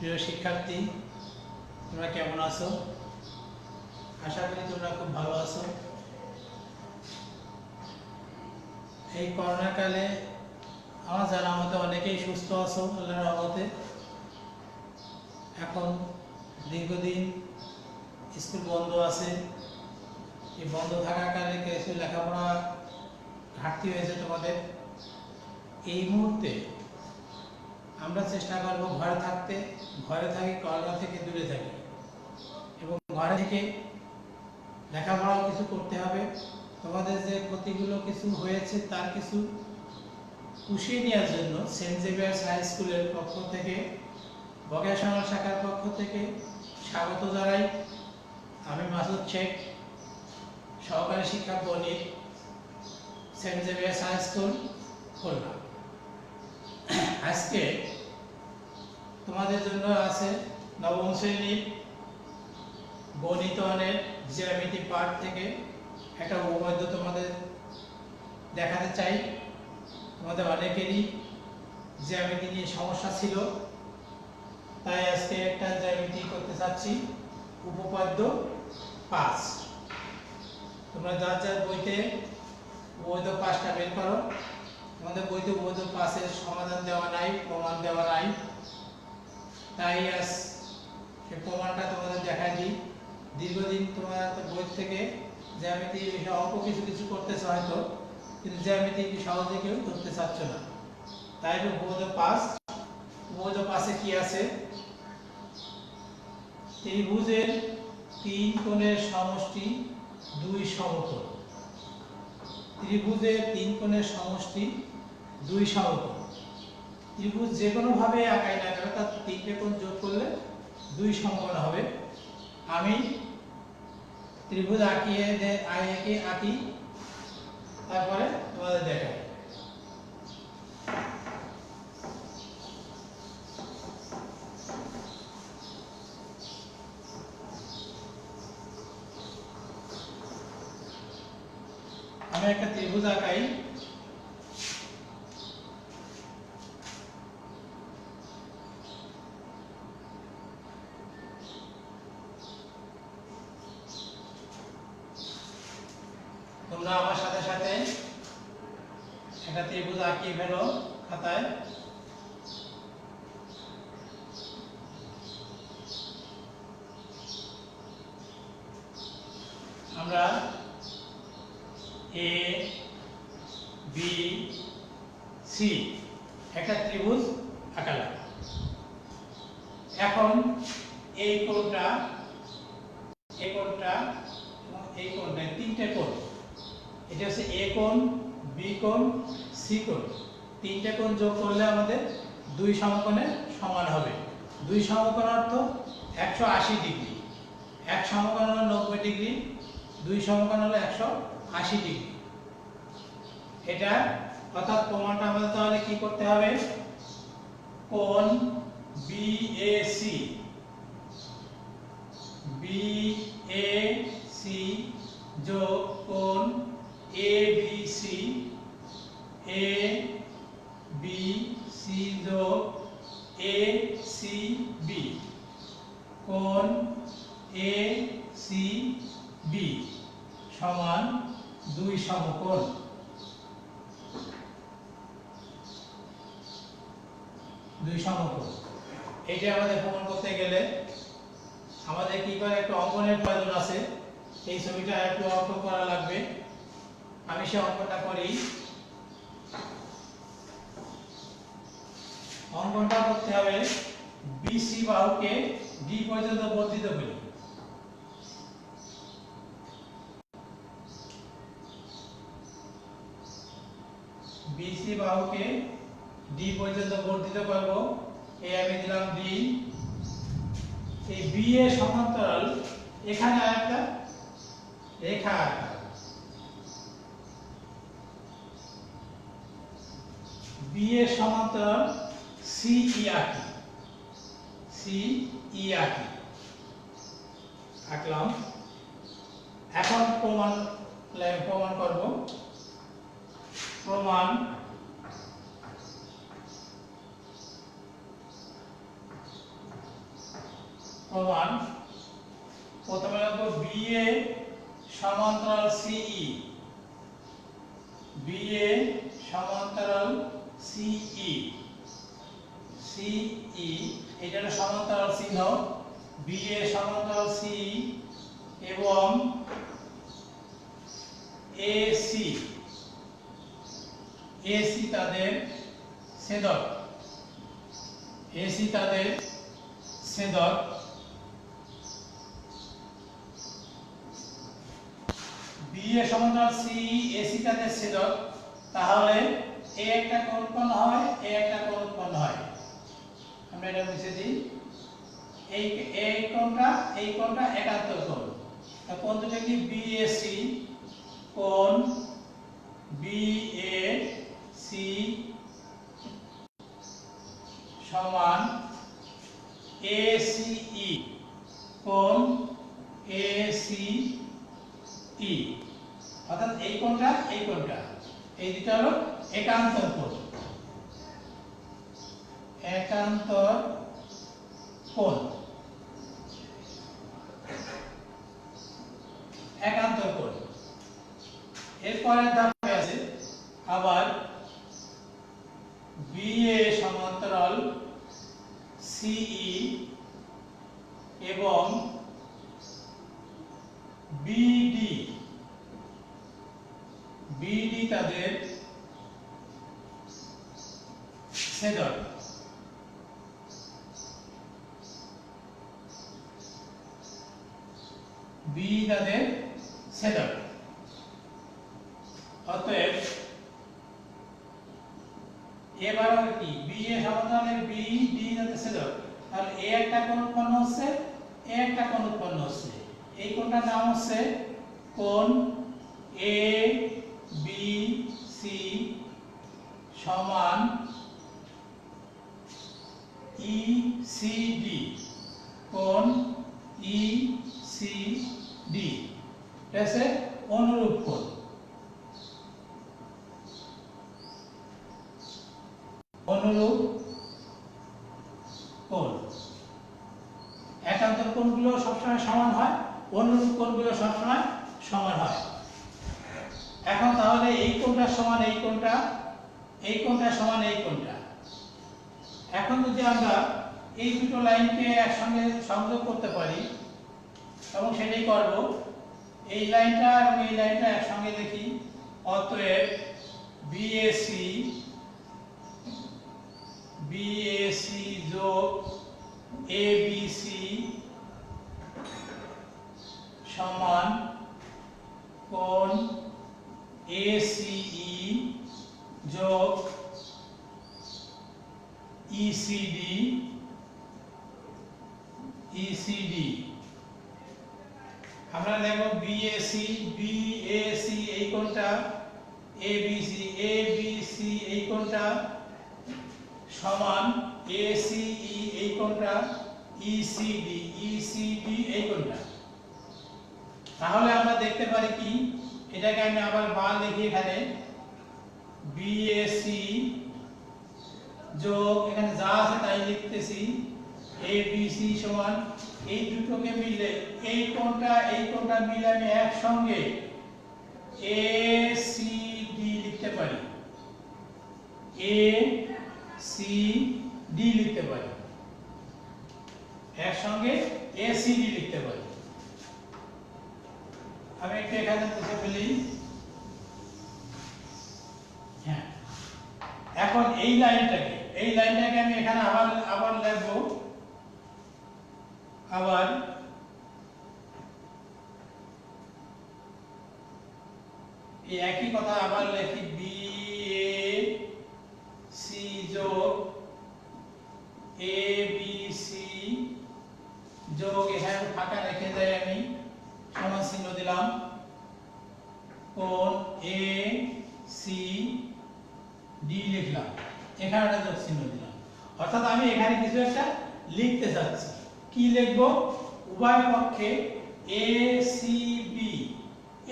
প্রিয় শিক্ষার্থী, তোমরা কেমন আছো? আশা করি তোমরা খুব ভালো আছো। এই করোনা কালে আমার জানার মতে অনেকেই সুস্থ আছো আল্লাহর রহমতে। এখন দীর্ঘদিন স্কুল বন্ধ আছে। এই বন্ধ থাকাকালে কিছু লেখাপড়া ঘাটতি হয়েছে তোমাদের। এই মুহূর্তে আমরা চেষ্টা করব ঘরে থাকতে, ঘরে থাকি, করোনা থেকে দূরে থাকি এবং ঘরে থেকে লেখাপড়াও কিছু করতে হবে। তোমাদের যে ক্ষতিগুলো কিছু হয়েছে তার কিছু পুষিয়ে নেওয়ার জন্য সেন্ট জেভিয়ার্স হাই স্কুলের পক্ষ থেকে, ভোকেশনাল শাখার পক্ষ থেকে স্বাগত জানাই। আমি মাসুদ শেখ, সহকারী শিক্ষক গণিত, Saint Xavier's high school, Khulna. আজকে তোমাদের জন্য আছে নবম শ্রেণীর গণিত অনের জ্যামিতি পাঠ থেকে একটা উপপাদ্য তোমাদের দেখাতে চাই। তোমাদের অনেকেরই জ্যামিতি নিয়ে সমস্যা ছিল, তাই আজকে একটা জ্যামিতি করতে চাচ্ছি। উপপাদ্য 5। তোমরা যার যার বইতে উপপাদ্য 5টা বের করো। তোমাদের বইতে উপপাদ্য 5-এর সমাধান দেওয়া নাই, প্রমাণ দেওয়া নাই, তাই আজ সেই প্রমাণটা তোমাদের দেখাই দিই। দীর্ঘদিন তোমরা বই থেকে জ্যামিতি বিষয়ে অল্প কিছু কিছু করতেছ হয়তো, কিন্তু জ্যামিতি সহজে কেউ ধরতে চাচ্ছ না। তাই উপপাদ্য 5। উপপাদ্য 5-এ কি আছে? ত্রিভুজের 3 কোণের সমষ্টি 2 সমকোণ। ত্রিভুজের 3 কোণের সমষ্টি 2 সমকোণ। ত্রিভুজ যে কোনো ভাবে আঁকাই না কেন, তার 3টে কোণ যোগ করলে 2 সমকোণ হবে। আমি ত্রিভুজ আঁকি, তারপরে তোমাদের দেখাই। আমি একটা ত্রিভুজ আঁকাই। তোমরা আমার সাথে সাথে একটা ত্রিভুজ আঁকিয়ে ফেলো খাতায়। আমরা এ বি সি একটা ত্রিভুজ আঁকালাম। এখন এই কোণটা, এই কোণটা এবং এই কোণটা, 3টে কোণ। এটা হচ্ছে এ কোণ, বি কোণ, সি কোণ। 3টে কোণ যোগ করলে আমাদের 2 সমকোণের সমান হবে। 2 সমকোণ অর্থ 180 ডিগ্রি। 1 সমকোণ হলো 90 ডিগ্রি, 2 সমকোণ হলো 180 ডিগ্রি। এটা অর্থাৎ প্রমাণটা আমাদের তাহলে কি করতে হবে? কোণ বিএসি, বিএসি যোগ কোণ এবিসি, এবিসি যোগ এসিবি, কোণ এসিবি সমান 2 সমকোণ। 2 সমকোণ। এইটা আমাদের প্রমাণ করতে গেলে আমাদের কি করে একটা অঙ্কনের প্রয়োজন আছে। এই ছবিটা একটু অঙ্কন করা লাগবে। আমি সেই অঙ্কনটা করি। অঙ্কনটা করতে হবে বিসি বাহুকে ডি পর্যন্ত বর্ধিত করি। বিসি বাহুকে ডি পর্যন্ত বর্ধিত করব। এই আমি দিলাম ডি। এই বি এর সমান্তরাল এখানে আরেকটা রেখা আঁকা। বি এর সমান্তরাল সিই আঁকি, সিই আঁকি, আঁকলাম। এখন প্রমাণ করব। প্রমাণ প্রমাণ প্রথমে লিখব বিএ সমান্তরাল সিই, বিএ সমান্তরাল সিই, সিই এটা হলো সমান্তরাল চিহ্ন, বিএ সমান্তরাল সিই এবং এসি, এসি তাদের ছেদক, এসি তাদের ছেদক, বিএ সমান্তরাল সিই এসি তাদের ছেদক, তাহলে এ একটা কোণ উৎপন্ন হয়, এ একটা কোণ উৎপন্ন হয়। আমরা এটা মুছে দিই। এই কোণটা একান্তর কোণ। তা কোণ দুটো কি বিএসি, কোণ বিএসি সমান এসিই, কোণ এসিই, অর্থাৎ এই কোণটা এই দুটো হলো একান্তর কোণ, একান্তর কোণ, একান্তর কোণ। এরপরের ধাপে আছে আবার বিএ সমান্তরাল সিই এবং বিডি, বিডি তাদের ছেদক, বি তাদের ছেদক। অতএব এবার হবে কি বি এ সমান্তরালের বি ডি তাদের ছেদক, তাহলে এ একটা কোণ উৎপন্ন হচ্ছে, এ একটা কোণ উৎপন্ন হচ্ছে। এই কোণটার নাম হচ্ছে কোণ এ বি সি সমান ই সি ডি, কোণ ই সি ডি, এটা হচ্ছে অনুরূপ কোণ। অনুরূপ কোণ, একান্তর কোণগুলো সবসময় সমান হয়, অনুরূপ কোণগুলো সবসময় সমান হয়। এখন তাহলে এই কোণটা সমান এই কোণটা, এই কোণটা সমান এই কোণটা। এখন যদি আমরা এই দুটো লাইনকে একসঙ্গে সংযোগ করতে পারি এবং সেটাই করব, এই লাইনটা এবং এই লাইনটা একসঙ্গে দেখি। অতএব বিএসি, বিএসি যোগ এবিসি সমান কোণ এসিই যোগ ইসিডি, ইসিডি। আমরা দেখব বিএসি, বিএসি এই কোণটা, এবিসি, এবিসি এই কোণটা সমান এসিই এই কোণটা, ইসিডি, ইসিডি এই কোণটা। তাহলে আমরা দেখতে পারি কি, এটাকে আমি আবার বার লিখি এখানে বিএসি যোগ এখানে যা আছে তাই লিখতেছি এবিসি সমান এই দুটোকে মিলে এই কোণটা মিলে আমি একসঙ্গে এসিডি লিখতে পারি, এসিডি লিখতে পারি, একসঙ্গে এসিডি লিখতে পারি। আমি একটু এখানে মুছে ফেলি। হ্যাঁ, এখন এই লাইনটাকে আমি এখানে আবার লিখবো, আবার এই একই কথা আবার লিখি বি এ সি যোগ এ বি সি যোগ এখানে ফাঁকা রেখে যাই, আমি সমান চিহ্ন দিলাম, কোণ এ সি ডি লিখলাম, এখানে একটা যোগ চিহ্ন দিলাম। অর্থাৎ আমি এখানে কিছু একটা লিখতে চাচ্ছি। কি লিখবো? উভয় পক্ষে এ সি বি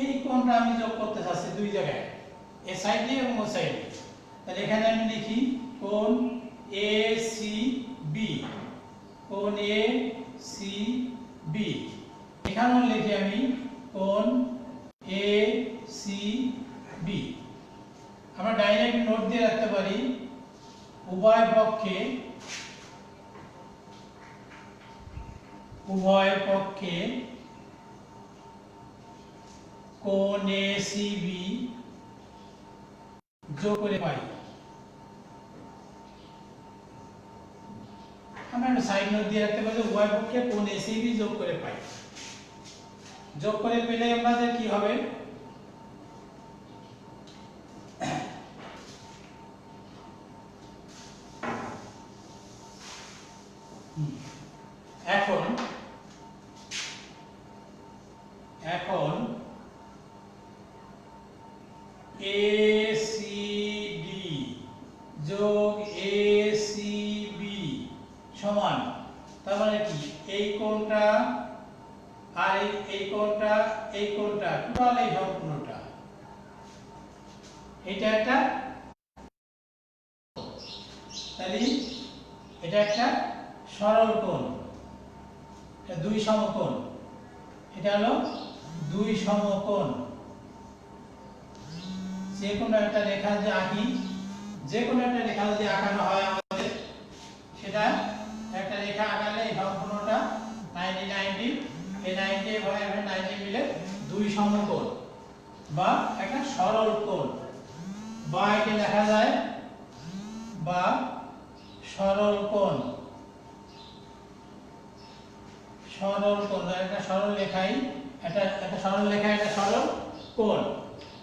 এই কোণটা আমি যোগ করতে চাচ্ছি দুই জায়গায়, এ সাইডে এবং ও সাইডে। তাহলে এখানে আমি লিখি কোণ এ সি বি, কোণ এ সি বি। এখানেও লিখি আমি কোণ এ সি বি। আমরা ডাইরেক্ট নোট দিয়ে রাখতে পারি উভয় পক্ষে কোণ এ সি বি যোগ করে পাই। আমরা সাইড নোট দিয়ে রাখতে পারি উভয় পক্ষে কোণ এ সি বি যোগ করে পাই। যোগ করে পেলে আমাদের কি হবে, এখন ACD যোগ ACB সমান, তার মানে কি এই কোণটা আর এই কোণটা টোটাল এই সম্পূর্ণটা এটা একটা, তাহলে এটা একটা সরল কোণ, এটা দুই সমকোণ, এটা হলো দুই সমকোণ। যে কোনো একটা রেখা যে আঁকি, যে কোনো একটা রেখা যদি আঁকানো হয় আমাদের, সেটা একটা রেখা আঁকালে এই সম্পূর্ণটা 90 90, এই 90 এবং 90 মিলে দুই সমকোণ বা একটা সরল কোণ, বা একে লেখা যায় বা সরল কোণ। একটা সরল রেখাই একটা সরল রেখা একটা সরল কোণ।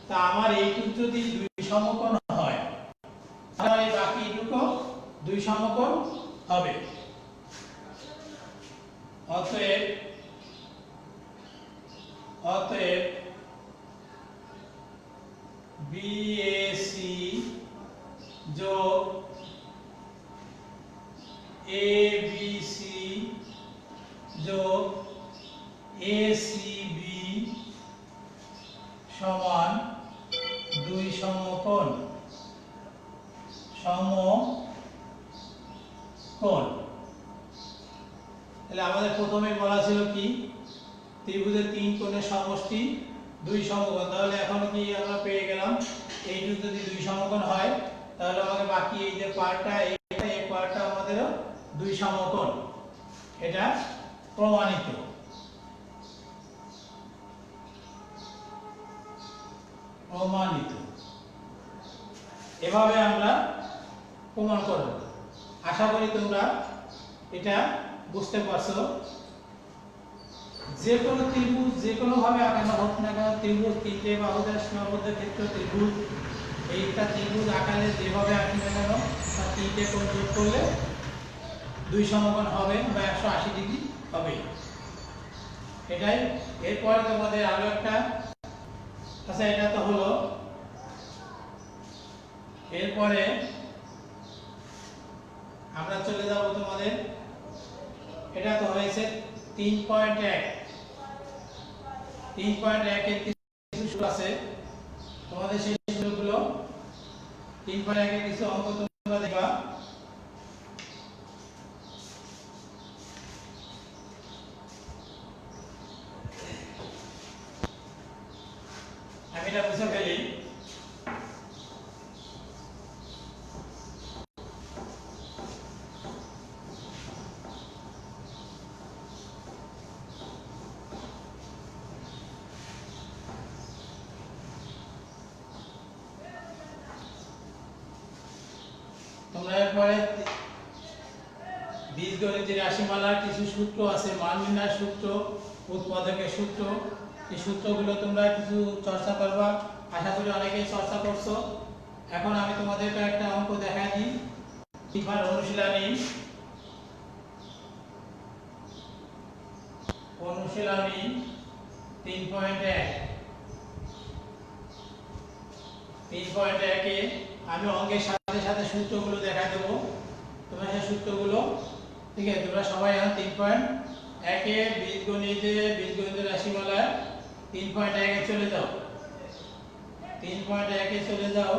তা আমার এইটুকু যদি দুই সমকোণ হয় তাহলে বাকি এইটুকু দুই সমকোণ হবে। অতএব BAC যোগ ABC যোগ ACB সমান দুই সমকোণ। তাহলে আমাদের প্রথমে বলা ছিল কি ত্রিভুজের তিন কোণের সমষ্টি দুই সমকোণ। তাহলে এখন কি আমরা পেয়ে গেলাম এইটুকু যদি দুই সমকোণ হয় তাহলে আমাদের বাকি এই যে পার্টটা এই পার্টটা আমাদেরও দুই সমকোণ। এটা প্রমাণিত। এভাবে আমরা প্রমাণ করব। আশা করি তোমরা এটা বুঝতে পারছো। যে কোনো ত্রিভুজ যে কোনো ভাবে আঁকানো হোক না কেন, ত্রিভুজ তিনটে বাহুদের সীমাবদ্ধ ক্ষেত্র ত্রিভুজ, এইটা ত্রিভুজ আকারে যেভাবে আঁকি না কেন তার তিনটে কোণ যোগ করলে দুই সমকোণ হবে বা 180 ডিগ্রি হবে। এটাই। এরপরে তোমাদের আরো একটা, আচ্ছা এটা তো হলো, এরপরে আমরা চলে যাব তোমাদের, এটা তো হয়েছে 3.1 এর কিছু সূত্র আছে তোমাদের, সেই সূত্রগুলো 3.1 এর কিছু অঙ্ক তোমরা দেখবা। আমি এটা বুঝে ফেলি। তোমরা এরপরে বীজগণিতের রাশিমালার কিছু সূত্র আছে, মান নির্ণয়ের সূত্র, উৎপাদকের সূত্র, এই সূত্রগুলো তোমরা কিছু চর্চা করবা। আশা করি অনেকেই চর্চা করছো। এখন আমি তোমাদেরকে একটা অঙ্ক দেখাই দিই। এবার অনুশীলনী 3.1 এ আমি অঙ্কের সাথে সাথে সূত্রগুলো দেখাই দেব। তোমরা সেই সূত্রগুলো, ঠিক আছে, তোমরা সবাই এখন 3.1 এ বীজগণিতের রাশিমালায় 3.1 এ চলে যাও। 3.1 এ চলে যাও।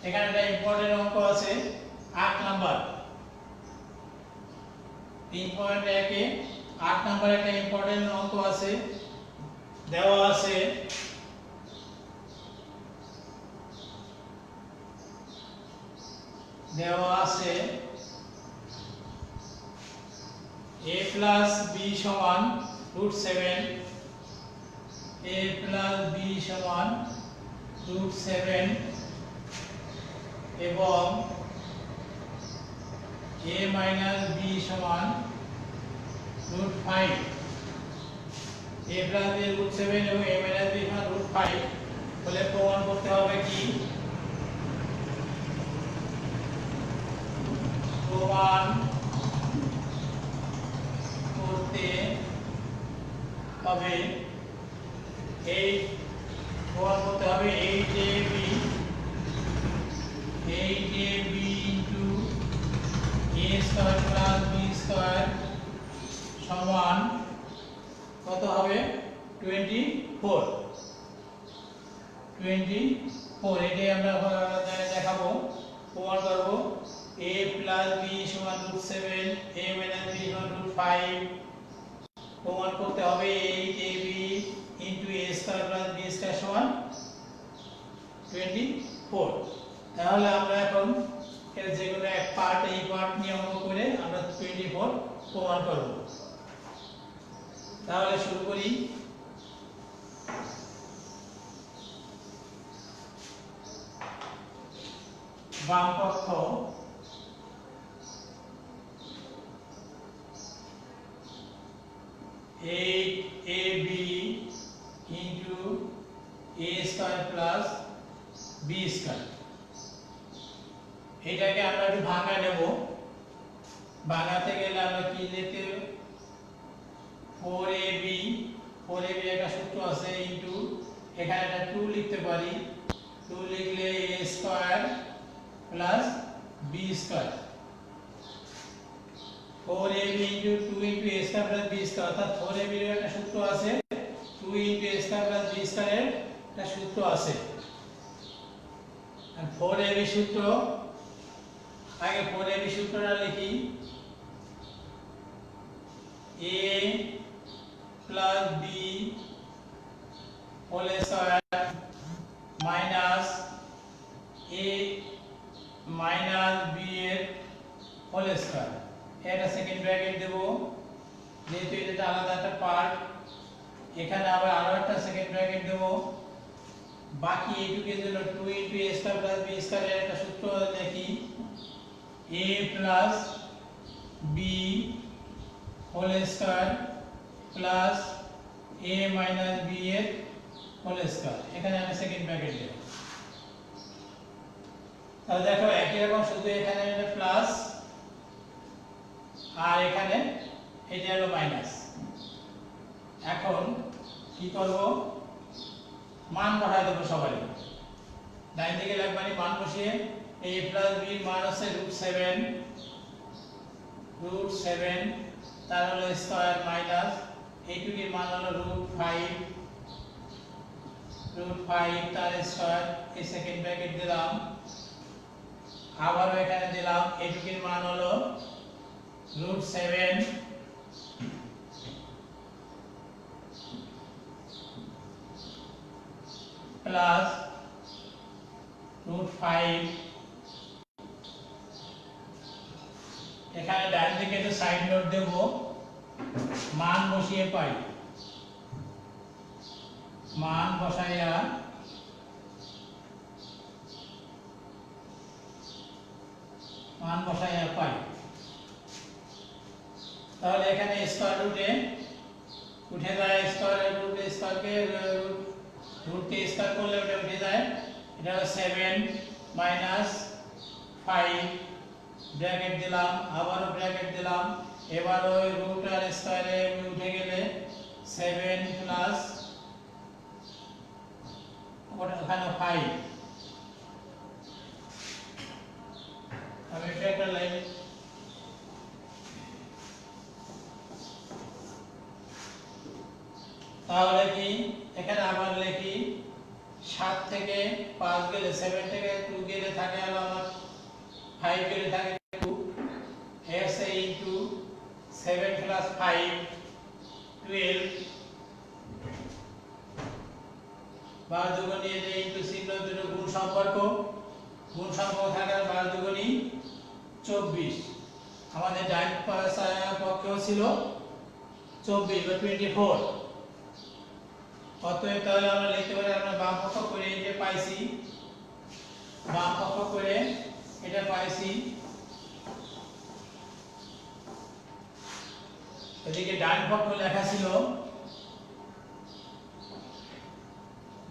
এখানে একটা ইম্পর্টেন্ট অঙ্ক আছে 8 নাম্বার। 3.1 এ 8 নম্বর একটা ইম্পর্টেন্ট অঙ্ক আছে, দেওয়া আছে a plus b সমান √7, a plus b সমান √7 এবং a minus b সমান √5। a plus b √7 এবং a minus b সমান √5 বলে প্রমাণ করতে হবে কি? প্রমাণ করতে হবে 8ab into a square plus b square সমান কত হবে? 24। এটাই আমরা দেখাবো, প্রমাণ করব। a plus b সমান √7, a minus b সমান √5 প্রমাণ করতে হবে 8ab into a square plus b square সমান 24। তাহলে আমরা এখন এর যে কোনো এক পার্ট, এই পার্ট নিয়ে অঙ্ক করে আমরা 24 প্রমাণ করব। তাহলে শুরু করি। বাম পক্ষ ab into a square plus b square, এটাকে আমরা একটু ভাঙা নেব। ভাঙাতে গেলে আমরা কি লিখতে হবে? 4ab একটা সূত্র আছে ইনটু এখানে একটা 2 লিখতে পারি। 2 লিখলে a square plus b square. 4ab into 2 into a square plus b square, অর্থাৎ 4ab এর একটা সূত্র আছে, 2 into a square plus b square এর একটা সূত্র আছে। আর 4ab সূত্র, আগে 4ab সূত্রটা লিখি। a plus b whole square minus a minus b এর whole square, এটা সেকেন্ড ব্র্যাকেট দেব যেহেতু এটা আলাদা একটা পার্ট। এখানে আবার আরো একটা সেকেন্ড ব্র্যাকেট দেব। বাকি এইটুকুর জন্য 2 into a square plus b square এর একটা সূত্র লিখি। a plus b whole square plus a minus b এর whole square, এখানে আমি সেকেন্ড ব্র্যাকেট দেব। তাহলে দেখো একই রকম, শুধু এখানে এটা প্লাস আর এখানে এটা হলো মাইনাস। এখন কি করব? মান বসাই দেব সবাই। ডান দিকে লাগবে মান বসিয়ে a plus b এর মান আছে √7 তার হলো স্কয়ার মাইনাস এইটুকুর মান হলো √5 তার স্কয়ার, এই সেকেন্ড ব্র্যাকেট দিলাম। আবারও এখানে দিলাম এইটুকুর মান হলো √7 প্লাস √5। এখানে ডান দিকে একটু সাইড নোট দেব, মান বসিয়ে পাই। মান বসাইয়া পাই। তাহলে এখানে স্কয়ার রুটে উঠে যায়, স্কয়ার রুটে স্কয়ারকে রুটকে স্কয়ার করলে ওটা উঠে যায়। এটা হলো 7 মাইনাস 5 ব্র্যাকেট দিলাম, আবারও ব্র্যাকেট দিলাম। এবার ওই রুট আর স্কয়ারে উঠে গেলে 7 প্লাস ওখানে 5। আমি এটা একটা লাইন তাহলে কি এখানে আবার লিখি 7 থেকে 5 গেলে 7 থেকে 2 গেলে থাকে হলো আমার 5 গেলে থাকে 2 s into 7 7 plus 5 12 12 দুগুণী এই ইনটু চিহ্ন দুটো গুণ সম্পর্ক থাকার 12 দুগুণী 24 আমাদের ডান পক্ষেও ছিল 24 বা 24 অতএব তাহলে আমরা লিখতে পারি আমরা বাম পক্ষ করে এটা পাইছি বাম পক্ষ করে এটা পাইছি এদিকে ডান পক্ষ লেখা ছিল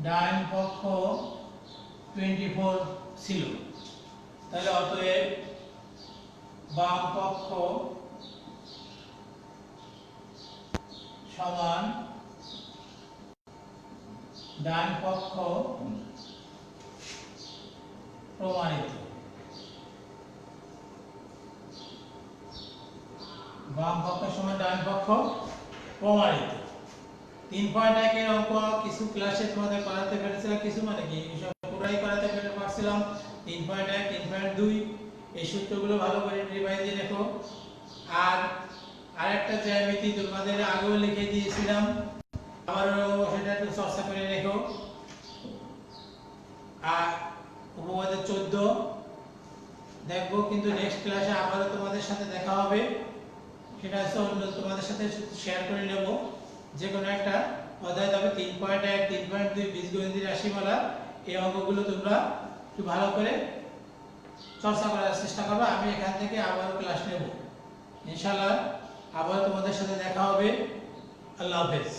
ডান পক্ষ 24 ছিল তাহলে অতএব বাম পক্ষ সমান ডান পক্ষ প্রমাণিত বাম পক্ষ সমান ডান পক্ষ প্রমাণিত 3.1 এর অঙ্ক কিছু ক্লাসে তোমাদের করাতে পেরেছিলাম কিছু মানে কি সব পুরাই করাতে পারছিলাম 3.1 3.2 এই সূত্রগুলো ভালো করে রিভাইজ দিয়ে দেখো আর আরেকটা জ্যামিতি তোমাদের আগেও লিখে দিয়েছিলাম আবারও সেটা একটু চর্চা করে রেখো আর উপপাদ্য 14 দেখবো কিন্তু নেক্সট ক্লাসে আবারও তোমাদের সাথে দেখা হবে সেটা অন্য তোমাদের সাথে শেয়ার করে নেব যে কোনো একটা অধ্যায় তবে 3.1 3.2 বীজগণিত রাশিমালা এই অঙ্কগুলো তোমরা একটু ভালো করে চর্চা করার চেষ্টা করবে আমি এখান থেকে আবারও ক্লাস নেব ইনশাআল্লাহ আবার তোমাদের সাথে দেখা হবে আল্লাহ হাফেজ।